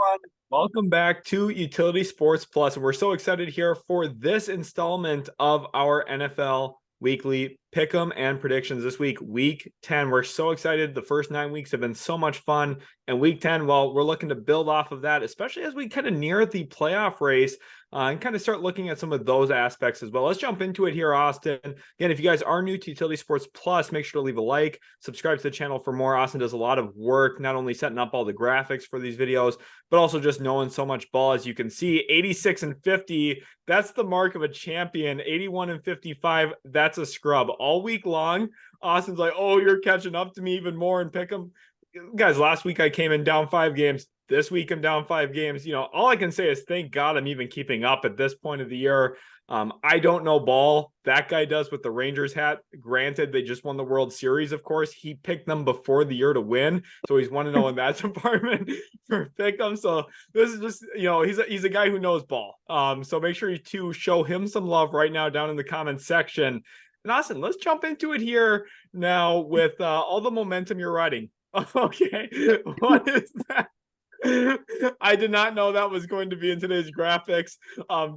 everyone. Welcome back to Utility Sports Plus. And we're so excited here for this installment of our NFL Weekly Pick'em and predictions this week, Week 10. We're so excited. The first 9 weeks have been so much fun. And Week 10, well, we're looking to build off of that, especially as we kind of near the playoff race and kind of start looking at some of those aspects as well. Let's jump into it here, Austin. Again, if you guys are new to Utility Sports Plus, make sure to leave a like, subscribe to the channel for more. Austin does a lot of work, not only setting up all the graphics for these videos, but also just knowing so much ball. As you can see, 86 and 50, that's the mark of a champion. 81 and 55, that's a scrub. All week long, Austin's like, oh, you're catching up to me even more and pick them. Guys, last week I came in down 5 games. This week I'm down 5 games. All I can say is thank God I'm even keeping up at this point of the year. I don't know ball. That guy does with the Rangers hat. Granted, they just won the World Series, of course. He picked them before the year to win. So he's 1-0 in that department for pick them. So this is just, he's a guy who knows ball. So make sure to show him some love right now down in the comments section. And Austin, let's jump into it here now with all the momentum you're riding. Okay, what is that? I did not know that was going to be in today's graphics.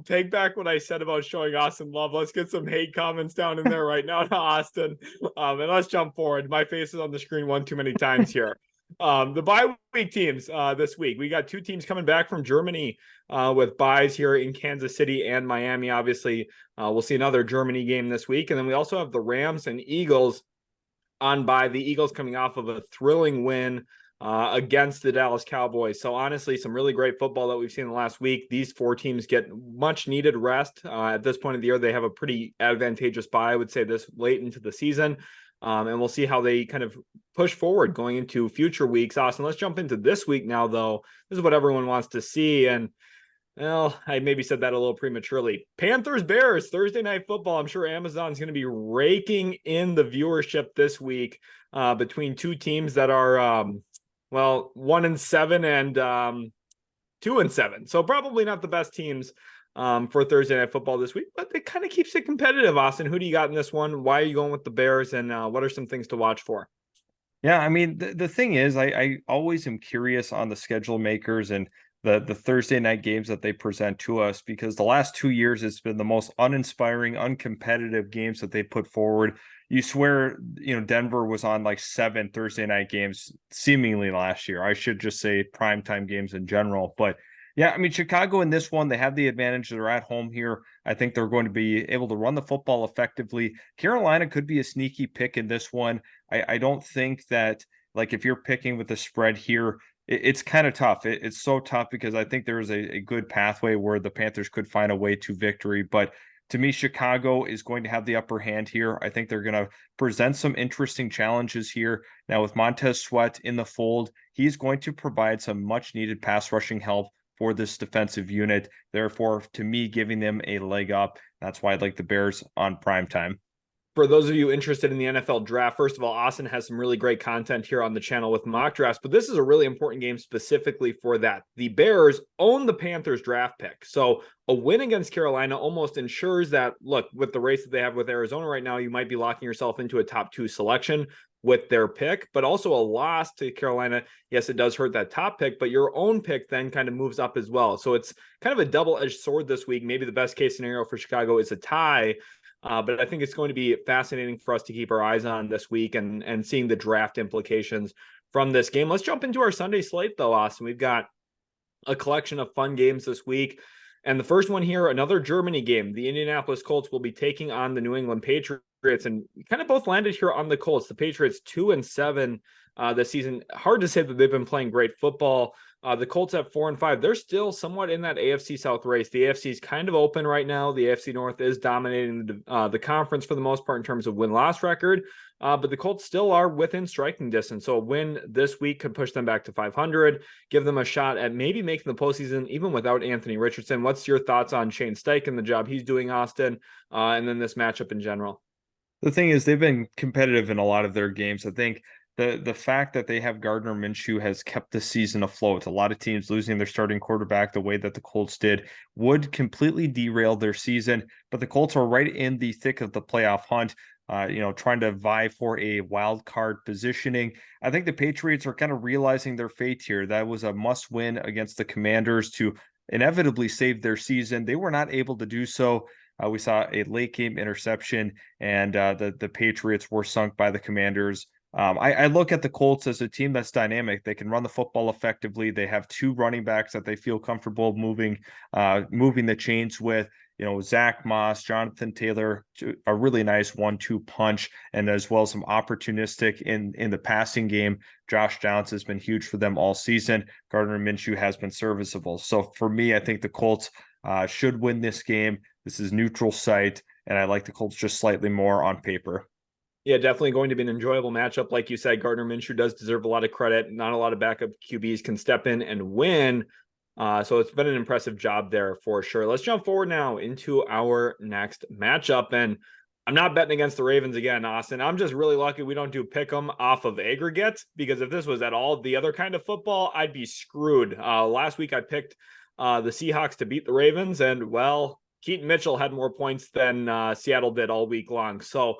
Take back what I said about showing Austin love. Let's get some hate comments down in there right now to Austin. And let's jump forward. My face is on the screen one too many times here. The bye week teams this week. We got 2 teams coming back from Germany with byes here in Kansas City and Miami. Obviously, we'll see another Germany game this week. And then we also have the Rams and Eagles on bye. The Eagles coming off of a thrilling win against the Dallas Cowboys. So honestly, some really great football that we've seen in the last week. These 4 teams get much needed rest. At this point of the year, they have a pretty advantageous bye, I would say, this late into the season. And we'll see how they kind of push forward going into future weeks. Austin, let's jump into this week now, though. This is what everyone wants to see. And well, I maybe said that a little prematurely. Panthers, Bears, Thursday night football. I'm sure Amazon's going to be raking in the viewership this week between 2 teams that are 1-7 and 2-7. So probably not the best teams for Thursday night football this week, but it kind of keeps it competitive. Austin, who do you got in this one? Why are you going with the Bears, and what are some things to watch for? Yeah, I mean, the thing is, I always am curious on the schedule makers and the Thursday night games that they present to us, because the last 2 years it's been the most uninspiring, uncompetitive games that they put forward. You swear, Denver was on like 7 Thursday night games seemingly last year. I should just say primetime games in general. But yeah, I mean, Chicago in this one, they have the advantage. They're at home here. I think they're going to be able to run the football effectively. Carolina could be a sneaky pick in this one. I don't think that, like, if you're picking with the spread here, it's kind of tough. It's so tough because I think there is a good pathway where the Panthers could find a way to victory. But to me, Chicago is going to have the upper hand here. I think they're going to present some interesting challenges here. Now, with Montez Sweat in the fold, he's going to provide some much needed pass rushing help for this defensive unit. Therefore, to me, giving them a leg up. That's why I like the Bears on prime time. For those of you interested in the NFL draft, first of all, Austin has some really great content here on the channel with mock drafts, but this is a really important game specifically for that. The Bears own the Panthers draft pick. So a win against Carolina almost ensures that, look, with the race that they have with Arizona right now, you might be locking yourself into a top 2 selection with their pick, but also a loss to Carolina. Yes, it does hurt that top pick, but your own pick then kind of moves up as well. So it's kind of a double-edged sword this week. Maybe the best case scenario for Chicago is a tie. But I think it's going to be fascinating for us to keep our eyes on this week and seeing the draft implications from this game. Let's jump into our Sunday slate, though, Austin. We've got a collection of fun games this week. And the first one here, another Germany game. The Indianapolis Colts will be taking on the New England Patriots. And kind of both landed here on the Colts. The Patriots 2-7 this season. Hard to say that they've been playing great football. The Colts at 4-5. They're still somewhat in that AFC South race. The AFC is kind of open right now. The AFC North is dominating the conference for the most part in terms of win-loss record. But the Colts still are within striking distance. So a win this week could push them back to 500, give them a shot at maybe making the postseason even without Anthony Richardson. What's your thoughts on Shane Steichen, the job he's doing, Austin, and then this matchup in general? The thing is, they've been competitive in a lot of their games. I think the fact that they have Gardner Minshew has kept the season afloat. A lot of teams losing their starting quarterback the way that the Colts did would completely derail their season, but the Colts are right in the thick of the playoff hunt. trying to vie for a wild card positioning. I think the Patriots are kind of realizing their fate here. That was a must win against the Commanders to inevitably save their season. They were not able to do so. We saw a late game interception, and the Patriots were sunk by the Commanders. I look at the Colts as a team that's dynamic. They can run the football effectively. They have two running backs that they feel comfortable moving the chains with. Zach Moss, Jonathan Taylor, a really nice 1-2 punch, and as well some opportunistic in the passing game. Josh Downs has been huge for them all season. Gardner Minshew has been serviceable. So for me, I think the Colts should win this game. This is neutral site, and I like the Colts just slightly more on paper. Yeah, definitely going to be an enjoyable matchup. Like you said, Gardner Minshew does deserve a lot of credit. Not a lot of backup QBs can step in and win. So it's been an impressive job there for sure. Let's jump forward now into our next matchup. And I'm not betting against the Ravens again, Austin. I'm just really lucky we don't do pick 'em off of aggregate, because if this was at all the other kind of football, I'd be screwed. Last week I picked the Seahawks to beat the Ravens, and well, Keaton Mitchell had more points than Seattle did all week long. So,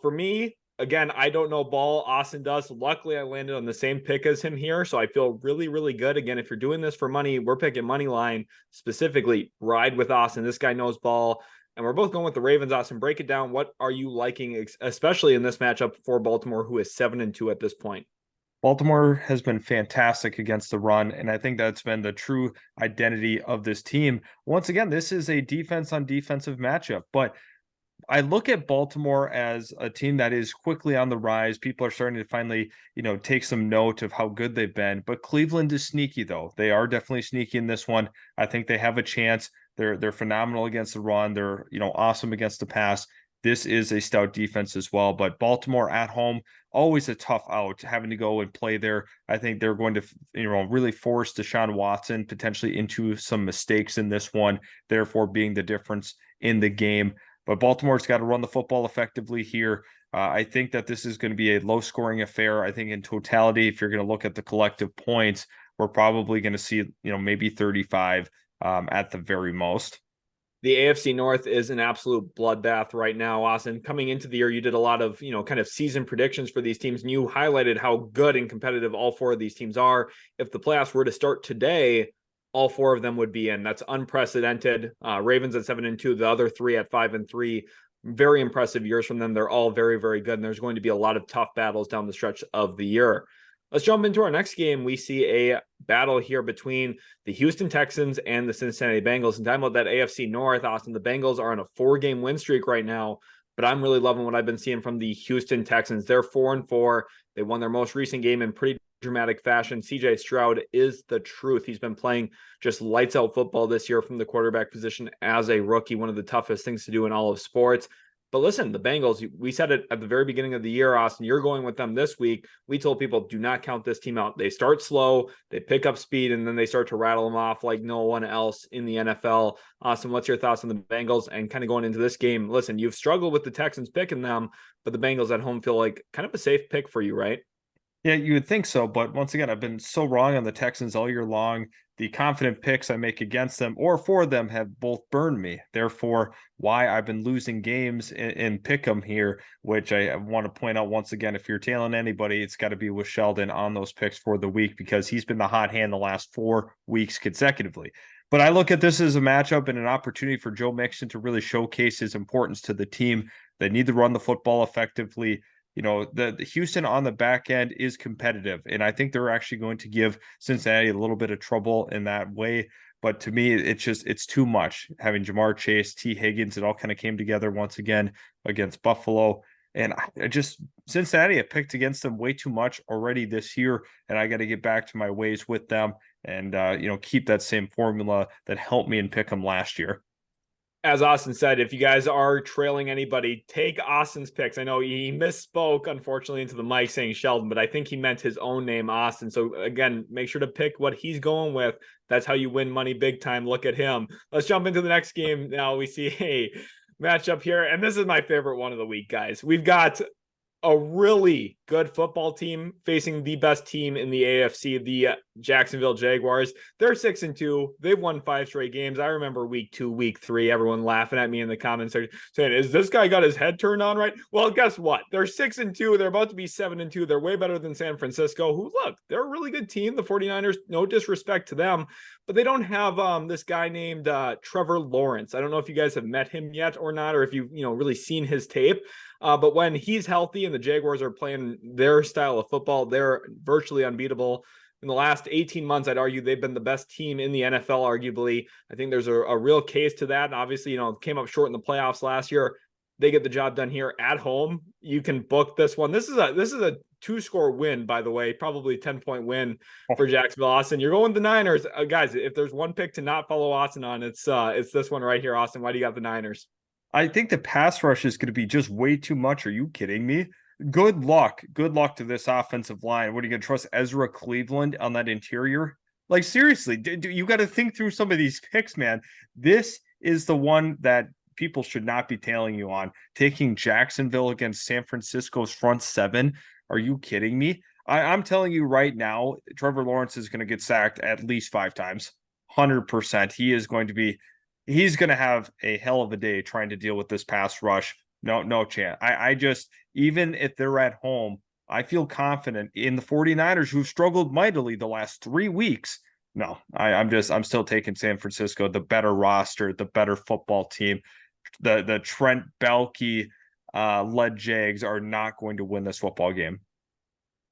for me, again, I don't know ball. Austin does. Luckily, I landed on the same pick as him here, so I feel really, really good. Again, if you're doing this for money, we're picking money line specifically. Ride with Austin. This guy knows ball, and we're both going with the Ravens. Austin, break it down. What are you liking, especially in this matchup for Baltimore, who is 7-2 at this point? Baltimore has been fantastic against the run, and I think that's been the true identity of this team. Once again, this is a defense on defensive matchup, but I look at Baltimore as a team that is quickly on the rise. People are starting to finally, take some note of how good they've been. But Cleveland is sneaky, though. They are definitely sneaky in this one. I think they have a chance. They're phenomenal against the run. They're, awesome against the pass. This is a stout defense as well. But Baltimore at home, always a tough out, having to go and play there. I think they're going to, really force Deshaun Watson potentially into some mistakes in this one, therefore being the difference in the game. But Baltimore's got to run the football effectively here. I think that this is going to be a low-scoring affair. I think in totality, if you're going to look at the collective points, we're probably going to see, maybe 35 at the very most. The AFC North is an absolute bloodbath right now, Austin. Coming into the year, you did a lot of, kind of season predictions for these teams, and you highlighted how good and competitive all four of these teams are. If the playoffs were to start today, all four of them would be in. That's unprecedented. Ravens at 7-2, the other three at 5-3. Very impressive years from them. They're all very, very good, and there's going to be a lot of tough battles down the stretch of the year. Let's jump into our next game. We see a battle here between the Houston Texans and the Cincinnati Bengals. And talking about that AFC North, Austin, the Bengals are on a 4-game win streak right now, but I'm really loving what I've been seeing from the Houston Texans. They're 4-4. They won their most recent game in pretty dramatic fashion. CJ Stroud is the truth. He's been playing just lights out football this year from the quarterback position as a rookie, one of the toughest things to do in all of sports. But listen, the Bengals, we said it at the very beginning of the year, Austin, you're going with them this week. We told people, do not count this team out. They start slow, they pick up speed, and then they start to rattle them off like no one else in the NFL. Austin, what's your thoughts on the Bengals and kind of going into this game? Listen, you've struggled with the Texans picking them, but the Bengals at home feel like kind of a safe pick for you, right? Yeah, you would think so. But once again, I've been so wrong on the Texans all year long. The confident picks I make against them or for them have both burned me. Therefore, why I've been losing games in pick 'em here, which I want to point out once again, if you're tailing anybody, it's got to be with Sheldon on those picks for the week, because he's been the hot hand the last 4 weeks consecutively. But I look at this as a matchup and an opportunity for Joe Mixon to really showcase his importance to the team. They need to run the football effectively. The Houston on the back end is competitive, and I think they're actually going to give Cincinnati a little bit of trouble in that way. But to me, it's too much having Jamar Chase, T. Higgins. It all kind of came together once again against Buffalo. And I just, Cincinnati, I picked against them way too much already this year, and I got to get back to my ways with them and, keep that same formula that helped me in pick them last year. As Austin said, if you guys are trailing anybody, take Austin's picks. I know he misspoke, unfortunately, into the mic saying Sheldon, but I think he meant his own name, Austin. So again, make sure to pick what he's going with. That's how you win money big time. Look at him. Let's jump into the next game. Now we see a matchup here, and this is my favorite one of the week, guys. We've got a really good football team facing the best team in the AFC, the Jacksonville Jaguars. They're 6-2. They've won 5 straight games. I remember week 2, week 3, everyone laughing at me in the comments saying, "Is this guy got his head turned on right?" Well, guess what? They're 6-2. They're about to be 7-2. They're way better than San Francisco, who, look, they're a really good team. The 49ers, no disrespect to them, but they don't have this guy named Trevor Lawrence. I don't know if you guys have met him yet or not, or if you've really seen his tape. But when he's healthy and the Jaguars are playing their style of football, they're virtually unbeatable. In the last 18 months, I'd argue they've been the best team in the NFL, arguably. I think there's a real case to that. And obviously, came up short in the playoffs last year. They get the job done here at home. You can book this one. This is a 2-score win, by the way, probably 10-point win for Jacksonville. Austin, you're going with the Niners. Guys, if there's one pick to not follow Austin on, it's this one right here. Austin, why do you got the Niners? I think the pass rush is going to be just way too much. Are you kidding me? Good luck. Good luck to this offensive line. What are you going to trust Ezra Cleveland on that interior? Like, seriously, you got to think through some of these picks, man. This is the one that people should not be tailing you on. Taking Jacksonville against San Francisco's front seven. Are you kidding me? I'm telling you right now, Trevor Lawrence is going to get sacked at least 5 times. 100%. He's going to have a hell of a day trying to deal with this pass rush. No chance. I just, even if they're at home, I feel confident in the 49ers, who've struggled mightily the last 3 weeks. No, I'm still taking San Francisco, the better roster, the better football team. The Trent Baalke led Jags are not going to win this football game.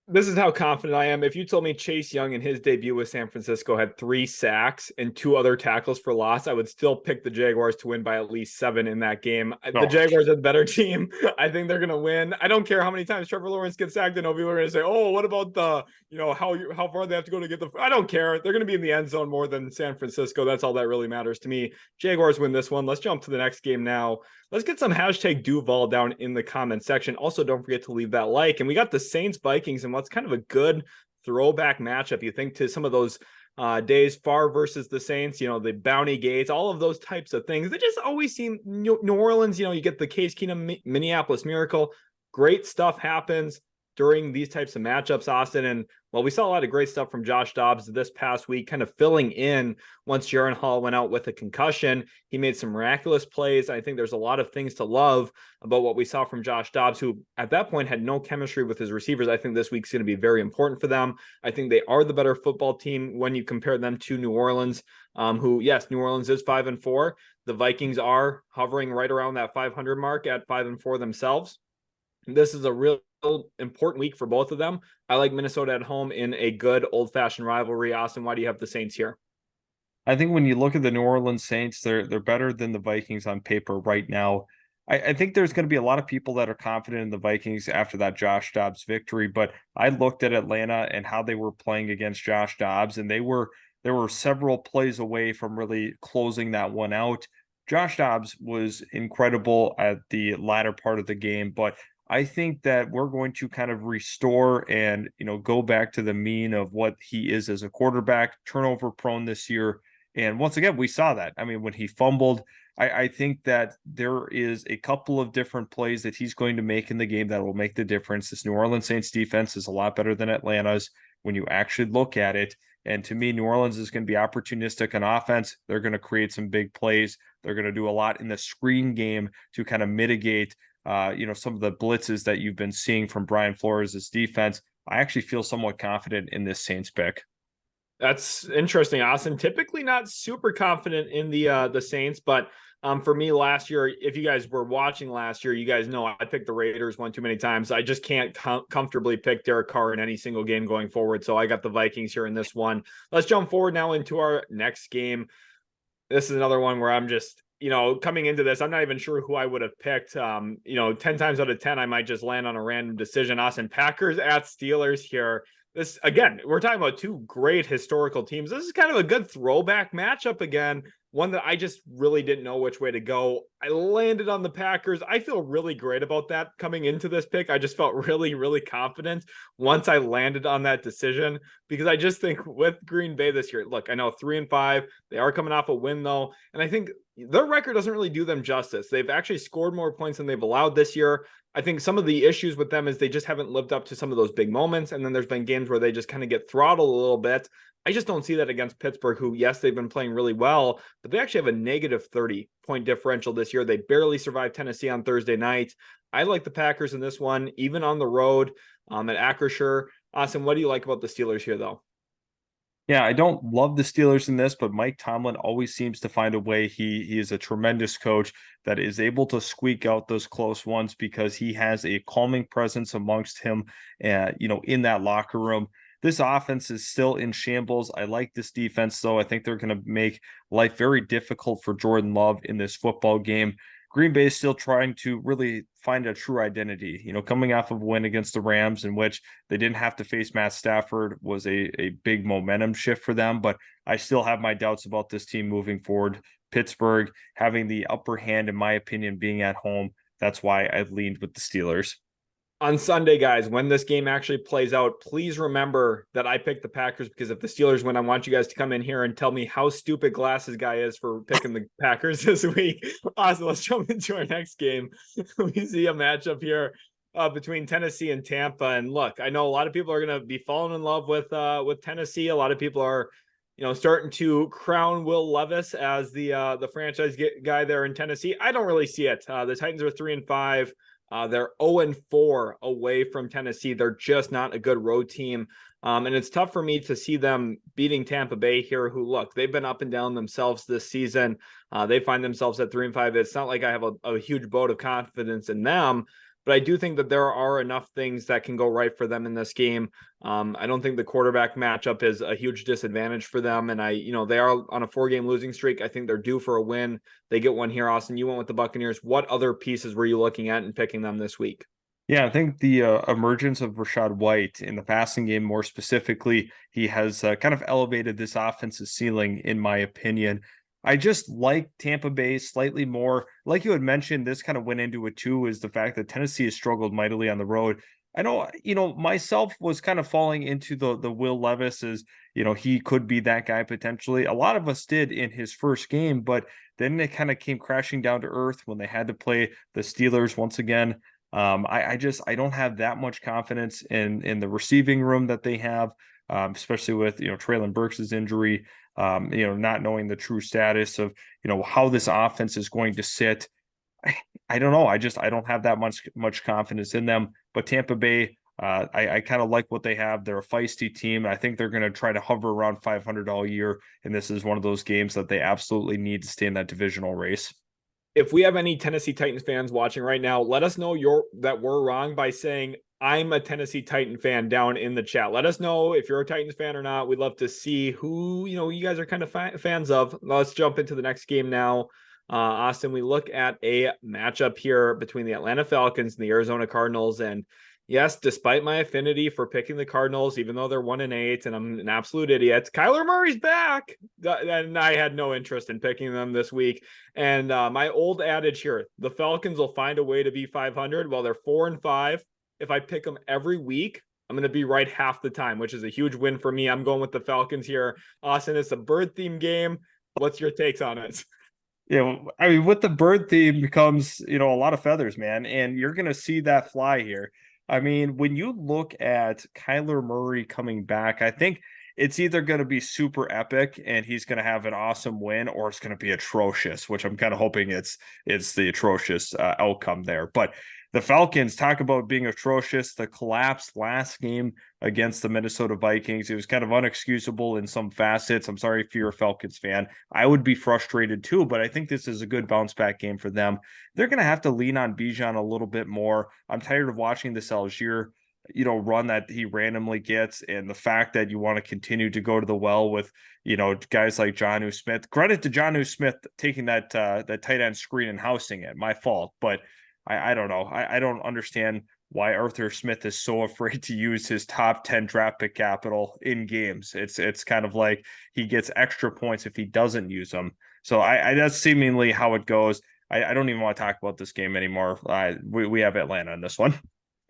This is how confident I am. If you told me Chase Young in his debut with San Francisco had 3 sacks and 2 other tackles for loss, I would still pick the Jaguars to win by at least 7 in that game. The Jaguars are the better team. I think they're going to win. I don't care how many times Trevor Lawrence gets sacked. I know people are going to say, "Oh, what about the, how far they have to go to get the?" I don't care. They're going to be in the end zone more than San Francisco. That's all that really matters to me. Jaguars win this one. Let's jump to the next game now. Let's get some hashtag Duval down in the comment section. Also, don't forget to leave that like. And we got the Saints Vikings and what's kind of a good throwback matchup. You think to some of those days, Favre versus the Saints, the Bounty Gates, all of those types of things. They just always seem New Orleans, you get the Case Keenum Minneapolis Miracle. Great stuff happens during these types of matchups, Austin. And well, we saw a lot of great stuff from Josh Dobbs this past week, kind of filling in once Jaron Hall went out with a concussion. He made some miraculous plays. I think there's a lot of things to love about what we saw from Josh Dobbs, who at that point had no chemistry with his receivers. I think this week's going to be very important for them. I think they are the better football team when you compare them to New Orleans, who, yes, New Orleans is 5-4. The Vikings are hovering right around that 500 mark at 5-4 themselves. This is a real important week for both of them. I like Minnesota at home in a good old-fashioned rivalry. Austin, why do you have the Saints here? I think when you look at the New Orleans Saints, they're better than the Vikings on paper right now. I think there's going to be a lot of people that are confident in the Vikings after that Josh Dobbs victory, but I looked at Atlanta and how they were playing against Josh Dobbs, and there were several plays away from really closing that one out. Josh Dobbs was incredible at the latter part of the game, but I think that we're going to kind of restore and, go back to the mean of what he is as a quarterback, turnover prone this year. And once again, we saw that. I mean, when he fumbled, I think that there is a couple of different plays that he's going to make in the game that will make the difference. This New Orleans Saints defense is a lot better than Atlanta's when you actually look at it. And to me, New Orleans is going to be opportunistic on offense. They're going to create some big plays. They're going to do a lot in the screen game to kind of mitigate some of the blitzes that you've been seeing from Brian Flores' defense. I actually feel somewhat confident in this Saints pick. That's interesting, Austin. Typically not super confident in the Saints, but for me last year, if you guys were watching last year, you guys know I picked the Raiders one too many times. I just can't comfortably pick Derek Carr in any single game going forward. So I got the Vikings here in this one. Let's jump forward now into our next game. This is another one where I'm just, coming into this, I'm not even sure who I would have picked. 10 times out of 10, I might just land on a random decision. Austin, Packers at Steelers here. This, again, we're talking about 2 great historical teams. This is kind of a good throwback matchup again. one that I just really didn't know which way to go. I landed on the Packers. I feel really great about that coming into this pick. I just felt really, really confident once I landed on that decision, because I just think with Green Bay this year, look, I know 3-5, they are coming off a win though. And I think their record doesn't really do them justice. They've actually scored more points than they've allowed this year. I think some of the issues with them is they just haven't lived up to some of those big moments. And then there's been games where they just kind of get throttled a little bit. I just don't see that against Pittsburgh, who, yes, they've been playing really well, but they actually have a negative 30-point differential this year. They barely survived Tennessee on Thursday night. I like the Packers in this one, even on the road at Acrisure. Austin, what do you like about the Steelers here, though? Yeah, I don't love the Steelers in this, but Mike Tomlin always seems to find a way. He is a tremendous coach that is able to squeak out those close ones because he has a calming presence amongst him, in that locker room. This offense is still in shambles. I like this defense, though. I think they're going to make life very difficult for Jordan Love in this football game. Green Bay is still trying to really find a true identity. Coming off of a win against the Rams, in which they didn't have to face Matt Stafford, was a big momentum shift for them. But I still have my doubts about this team moving forward. Pittsburgh having the upper hand, in my opinion, being at home. That's why I leaned with the Steelers. On Sunday, guys, when this game actually plays out, please remember that I picked the Packers, because if the Steelers win, I want you guys to come in here and tell me how stupid Glasses guy is for picking the Packers this week. Awesome. Let's jump into our next game. We see a matchup here between Tennessee and Tampa. And look, I know a lot of people are going to be falling in love with Tennessee. A lot of people are, starting to crown Will Levis as the franchise guy there in Tennessee. I don't really see it. The Titans are 3-5. They're 0-4 away from Tennessee. They're just not a good road team. And it's tough for me to see them beating Tampa Bay here, who, look, they've been up and down themselves this season. They find themselves at 3-5. It's not like I have a huge vote of confidence in them, but I do think that there are enough things that can go right for them in this game. I don't think the quarterback matchup is a huge disadvantage for them. And they are on a 4-game losing streak. I think they're due for a win. They get one here. Austin, you went with the Buccaneers. What other pieces were you looking at and picking them this week? Yeah, I think the emergence of Rachaad White in the passing game, more specifically, he has kind of elevated this offensive ceiling, in my opinion. I just like Tampa Bay slightly more. Like you had mentioned, this kind of went into it too, is the fact that Tennessee has struggled mightily on the road. I know, myself was kind of falling into the Will Levis as, he could be that guy potentially. A lot of us did in his first game, but then it kind of came crashing down to earth when they had to play the Steelers once again. I don't have that much confidence in the receiving room that they have, especially with Treylon Burks' injury, not knowing the true status of how this offense is going to sit. I don't know. I don't have that much confidence in them. But Tampa Bay, I kind of like what they have. They're a feisty team. I think they're going to try to hover around 500 all year, and this is one of those games that they absolutely need to stay in that divisional race. If we have any Tennessee Titans fans watching right now, let us know that we're wrong by saying I'm a Tennessee Titan fan down in the chat. Let us know if you're a Titans fan or not. We'd love to see who you guys are kind of fans of. Let's jump into the next game now. Austin, we look at a matchup here between the Atlanta Falcons and the Arizona Cardinals. And yes, despite my affinity for picking the Cardinals, even though they're 1-8 and I'm an absolute idiot, Kyler Murray's back. And I had no interest in picking them this week. And my old adage here, the Falcons will find a way to be 500 while they're 4-5. If I pick them every week, I'm going to be right half the time, which is a huge win for me. I'm going with the Falcons here. Austin, it's a bird theme game. What's your takes on it? Yeah, I mean, with the bird theme becomes, a lot of feathers, man. And you're going to see that fly here. I mean, when you look at Kyler Murray coming back, I think it's either going to be super epic and he's going to have an awesome win, or it's going to be atrocious, which I'm kind of hoping it's the atrocious outcome there. But the Falcons, talk about being atrocious. The collapse last game against the Minnesota Vikings, it was kind of unexcusable in some facets. I'm sorry if you're a Falcons fan. I would be frustrated too, but I think this is a good bounce back game for them. They're going to have to lean on Bijan a little bit more. I'm tired of watching this Algier run that he randomly gets, and the fact that you want to continue to go to the well with guys like Jonnu Smith. Credit to Jonnu Smith taking that tight end screen and housing it. My fault, but I don't know. I don't understand why Arthur Smith is so afraid to use his top 10 draft pick capital in games. It's kind of like he gets extra points if he doesn't use them. So I that's seemingly how it goes. I don't even want to talk about this game anymore. We have Atlanta in this one.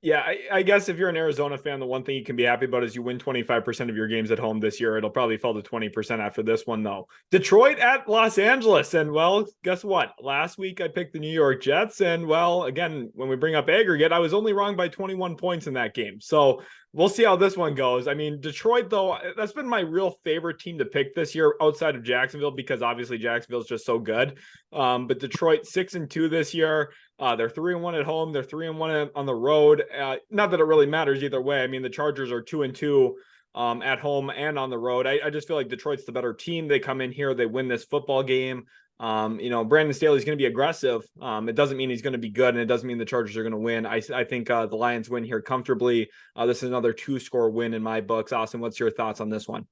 Yeah, I guess if you're an Arizona fan, the one thing you can be happy about is you win 25% of your games at home this year. It'll probably fall to 20% after this one, though. Detroit at Los Angeles. And, well, guess what? Last week I picked the New York Jets. And, well, again, when we bring up aggregate, I was only wrong by 21 points in that game. So we'll see how this one goes. I mean, Detroit, though, that's been my real favorite team to pick this year outside of Jacksonville because obviously Jacksonville's just so good. But Detroit 6-2 this year. They're 3-1 at home. They're 3-1 on the road. Not that it really matters either way. I mean, the Chargers are 2-2 at home and on the road. I just feel like Detroit's the better team. They come in here, they win this football game. Brandon Staley's going to be aggressive. It doesn't mean he's going to be good, and it doesn't mean the Chargers are going to win. I think the Lions win here comfortably. This is another 2-score win in my books. Austin, what's your thoughts on this one?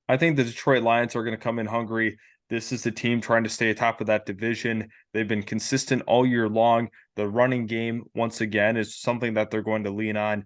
I think the Detroit Lions are going to come in hungry. This is the team trying to stay atop of that division. They've been consistent all year long. The running game, once again, is something that they're going to lean on.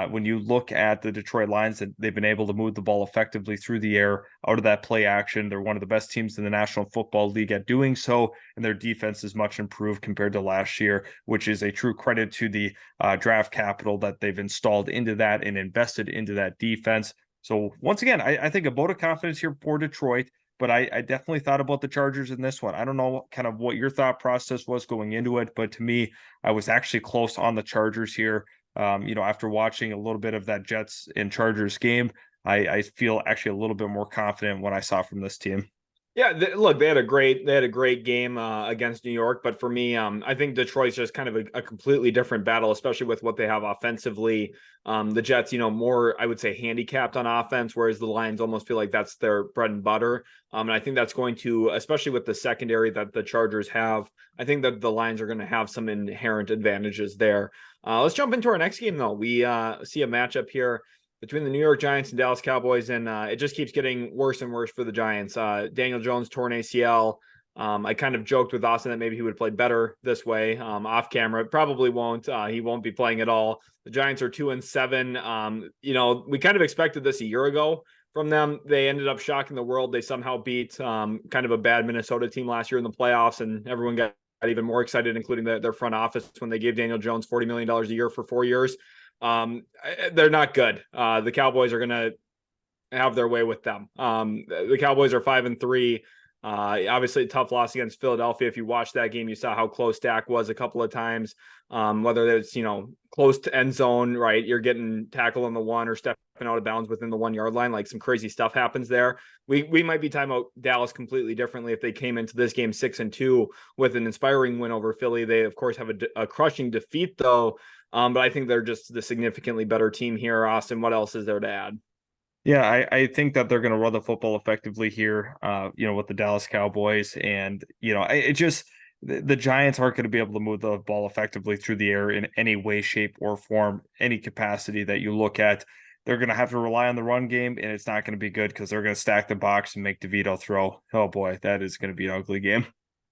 When you look at the Detroit Lions, they've been able to move the ball effectively through the air out of that play action. They're one of the best teams in the National Football League at doing so, and their defense is much improved compared to last year, which is a true credit to the draft capital that they've installed into that and invested into that defense. So once again, I think a vote of confidence here for Detroit, but I definitely thought about the Chargers in this one. I don't know kind of what your thought process was going into it, but to me, I was actually close on the Chargers here. After watching a little bit of that Jets and Chargers game, I feel actually a little bit more confident what I saw from this team. Yeah, look, they had a great game against New York, but for me, I think Detroit's just kind of a completely different battle, especially with what they have offensively. The Jets, more I would say handicapped on offense, whereas the Lions almost feel like that's their bread and butter. And I think that's going to, especially with the secondary that the Chargers have, I think that the Lions are going to have some inherent advantages there. Let's jump into our next game, though. We see a matchup here between the New York Giants and Dallas Cowboys, and it just keeps getting worse and worse for the Giants. Daniel Jones torn ACL. I kind of joked with Austin that maybe he would play better this way off camera. Probably won't. He won't be playing at all. The Giants are 2-7. We kind of expected this a year ago from them. They ended up shocking the world. They somehow beat kind of a bad Minnesota team last year in the playoffs, and everyone got even more excited, including their front office, when they gave Daniel Jones $40 million a year for 4 years. They're not good. The Cowboys are going to have their way with them. The Cowboys are 5-3. Obviously a tough loss against Philadelphia. If you watched that game, you saw how close Dak was a couple of times. Whether it's, close to end zone, right? You're getting tackled on the one or stepping out of bounds within the 1 yard line. Like, some crazy stuff happens there. We might be talking about Dallas completely differently if they came into this game 6-2 with an inspiring win over Philly. They of course have a crushing defeat though. But I think they're just the significantly better team here. Austin, what else is there to add? Yeah, I think that they're going to run the football effectively here, with the Dallas Cowboys. And, the Giants aren't going to be able to move the ball effectively through the air in any way, shape, or form, any capacity that you look at. They're going to have to rely on the run game, and it's not going to be good because they're going to stack the box and make DeVito throw. Oh, boy, that is going to be an ugly game.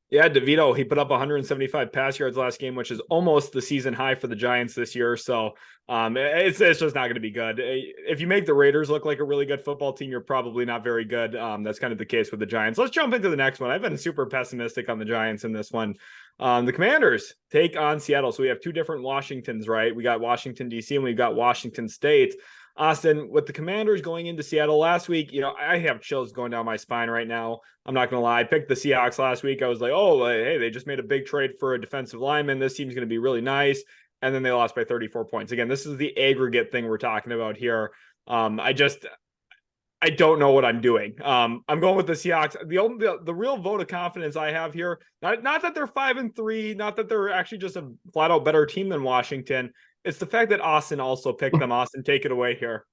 Yeah, DeVito, he put up 175 pass yards last game, which is almost the season high for the Giants this year. So it's just not going to be good. If you make the Raiders look like a really good football team, you're probably not very good. That's kind of the case with the Giants. Let's jump into the next one. I've been super pessimistic on the Giants in this one. The Commanders take on Seattle. So we have two different Washingtons, right? We got Washington, D.C., and we've got Washington State. Austin, with the Commanders going into Seattle last week, I have chills going down my spine right now. I'm not going to lie. I picked the Seahawks last week. I was like, oh, hey, they just made a big trade for a defensive lineman. This team's going to be really nice. And then they lost by 34 points. Again, this is the aggregate thing we're talking about here. I don't know what I'm doing. I'm going with the Seahawks. The real vote of confidence I have here, not that they're 5-3, not that they're actually just a flat out better team than Washington. It's the fact that Austin also picked them. Austin, take it away here.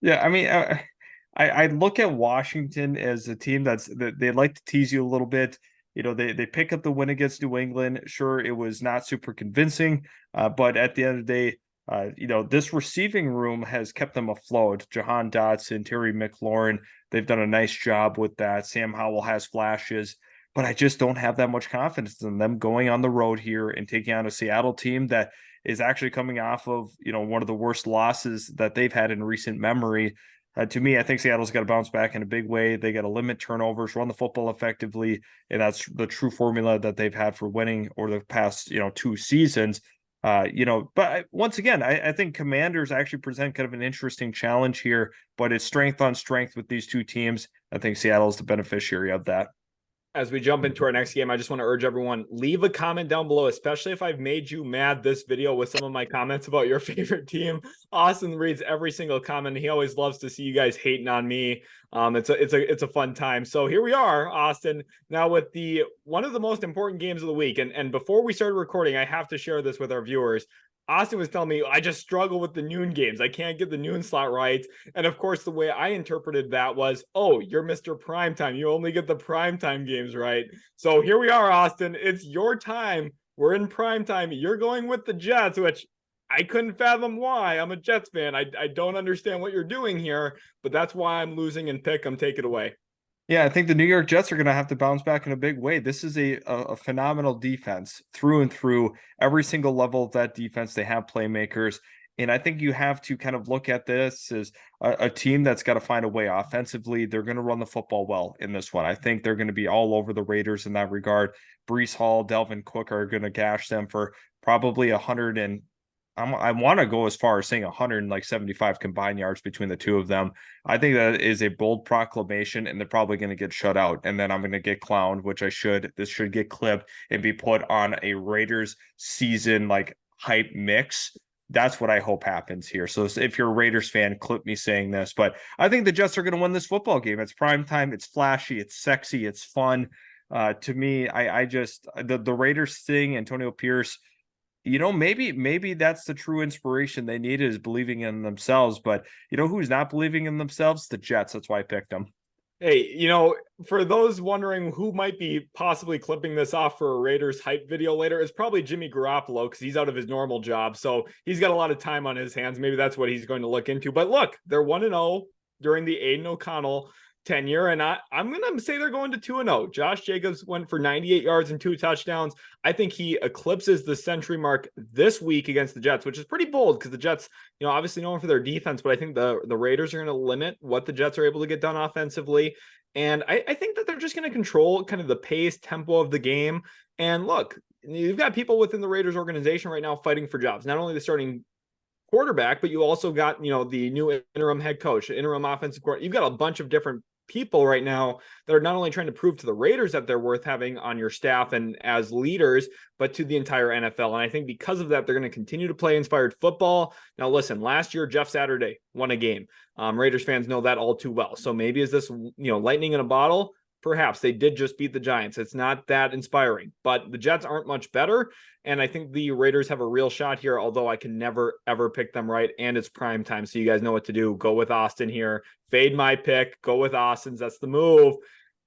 Yeah, I mean, I look at Washington as a team that they like to tease you a little bit. They pick up the win against New England. Sure, it was not super convincing, but at the end of the day, this receiving room has kept them afloat. Jahan Dotson, Terry McLaurin, they've done a nice job with that. Sam Howell has flashes, but I just don't have that much confidence in them going on the road here and taking on a Seattle team that is actually coming off of, one of the worst losses that they've had in recent memory. To me, I think Seattle's got to bounce back in a big way. They got to limit turnovers, run the football effectively, and that's the true formula that they've had for winning over the past, 2 seasons. But once again, I think Commanders actually present kind of an interesting challenge here, but it's strength on strength with these two teams. I think Seattle is the beneficiary of that. As we jump into our next game, I just want to urge everyone, leave a comment down below, especially if I've made you mad this video with some of my comments about your favorite team. Austin reads every single comment. He always loves to see you guys hating on me. It's a fun time. So here we are, Austin, now with the one of the most important games of the week. And before we started recording, I have to share this with our viewers. Austin was telling me I just struggle with the noon games. I can't get the noon slot right. And of course, the way I interpreted that was, oh, you're Mr. Primetime. You only get the primetime games right. So here we are, Austin. It's your time. We're in primetime. You're going with the Jets, which I couldn't fathom why. I'm a Jets fan. I don't understand what you're doing here, but that's why I'm losing and pick 'em. Take it away. Yeah, I think the New York Jets are going to have to bounce back in a big way. This is a phenomenal defense through and through. Every single level of that defense, they have playmakers. And I think you have to kind of look at this as a team that's got to find a way offensively. They're going to run the football well in this one. I think they're going to be all over the Raiders in that regard. Brees Hall, Delvin Cook are going to gash them for probably 100 and I want to go as far as saying 175 combined yards between the two of them. I think that is a bold proclamation, and they're probably going to get shut out. And then I'm going to get clowned, which I should. This should get clipped and be put on a Raiders season hype mix. That's what I hope happens here. So if you're a Raiders fan, clip me saying this. But I think the Jets are going to win this football game. It's prime time. It's flashy. It's sexy. It's fun. To me, I just the Raiders thing, Antonio Pierce. Maybe that's the true inspiration they needed is believing in themselves. But who's not believing in themselves? The Jets. That's why I picked them. Hey, for those wondering who might be possibly clipping this off for a Raiders hype video later, it's probably Jimmy Garoppolo because he's out of his normal job. So he's got a lot of time on his hands. Maybe that's what he's going to look into. But look, they're 1-0 during the Aiden O'Connell tenure, and I'm going to say they're going to 2-0. Josh Jacobs went for 98 yards and 2 touchdowns. I think he eclipses the century mark this week against the Jets, which is pretty bold because the Jets, obviously known for their defense, but I think the Raiders are going to limit what the Jets are able to get done offensively. And I think that they're just going to control kind of the pace, tempo of the game. And look, you've got people within the Raiders organization right now fighting for jobs, not only the starting quarterback, but you also got, the new interim head coach, interim offensive coordinator. You've got a bunch of different people right now that are not only trying to prove to the Raiders that they're worth having on your staff and as leaders, but to the entire NFL. And I think because of that, they're going to continue to play inspired football. Now, listen, last year, Jeff Saturday won a game. Raiders fans know that all too well. So maybe is this, lightning in a bottle? Perhaps. They did just beat the Giants. It's not that inspiring, but the Jets aren't much better. And I think the Raiders have a real shot here, although I can never, ever pick them right. And it's prime time. So you guys know what to do. Go with Austin here. Fade my pick. Go with Austin's. That's the move.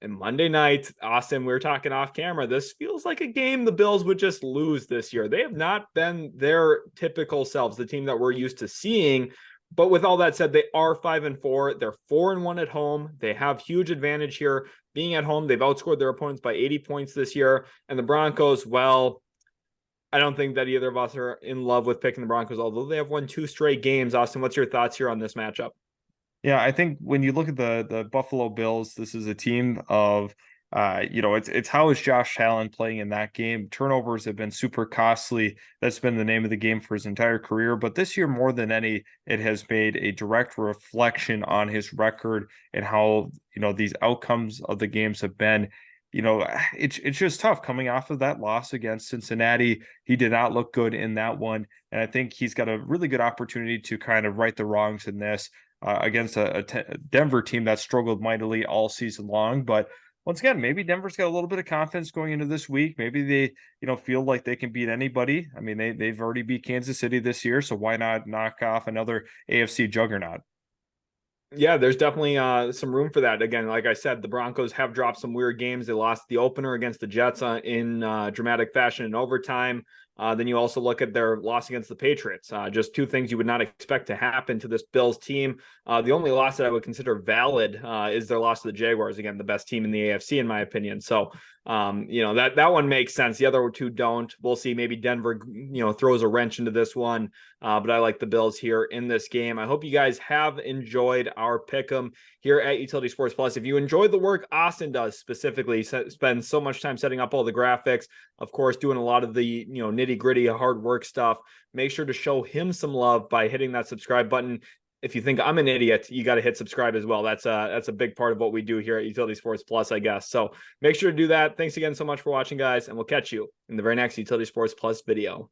And Monday night, Austin, we were talking off camera. This feels like a game the Bills would just lose this year. They have not been their typical selves, the team that we're used to seeing. But with all that said, they are 5-4. They're 4-1 at home. They have huge advantage here. Being at home, they've outscored their opponents by 80 points this year. And the Broncos, well, I don't think that either of us are in love with picking the Broncos, although they have won 2 straight games. Austin, what's your thoughts here on this matchup? Yeah, I think when you look at the Buffalo Bills, this is a team of it's how is Josh Allen playing in that game? Turnovers have been super costly. That's been the name of the game for his entire career. But this year, more than any, it has made a direct reflection on his record and how, these outcomes of the games have been. It's just tough coming off of that loss against Cincinnati. He did not look good in that one. And I think he's got a really good opportunity to kind of right the wrongs in this against a Denver team that struggled mightily all season long. But once again, maybe Denver's got a little bit of confidence going into this week. Maybe they, feel like they can beat anybody. I mean, they've already beat Kansas City this year, so why not knock off another AFC juggernaut? Yeah, there's definitely some room for that. Again, like I said, the Broncos have dropped some weird games. They lost the opener against the Jets in dramatic fashion in overtime. Then you also look at their loss against the Patriots. Just two things you would not expect to happen to this Bills team. The only loss that I would consider valid is their loss to the Jaguars, again, the best team in the AFC, in my opinion. So, that one makes sense. The other two don't. We'll see. Maybe Denver, throws a wrench into this one. But I like the Bills here in this game. I hope you guys have enjoyed our pick'em here at Utility Sports Plus. If you enjoyed the work Austin does, specifically spend so much time setting up all the graphics, of course, doing a lot of the nitty gritty hard work stuff, make sure to show him some love by hitting that subscribe button. If you think I'm an idiot, you got to hit subscribe as well. That's a big part of what we do here at Utility Sports Plus, I guess. So make sure to do that. Thanks again so much for watching, guys, and we'll catch you in the very next Utility Sports Plus video.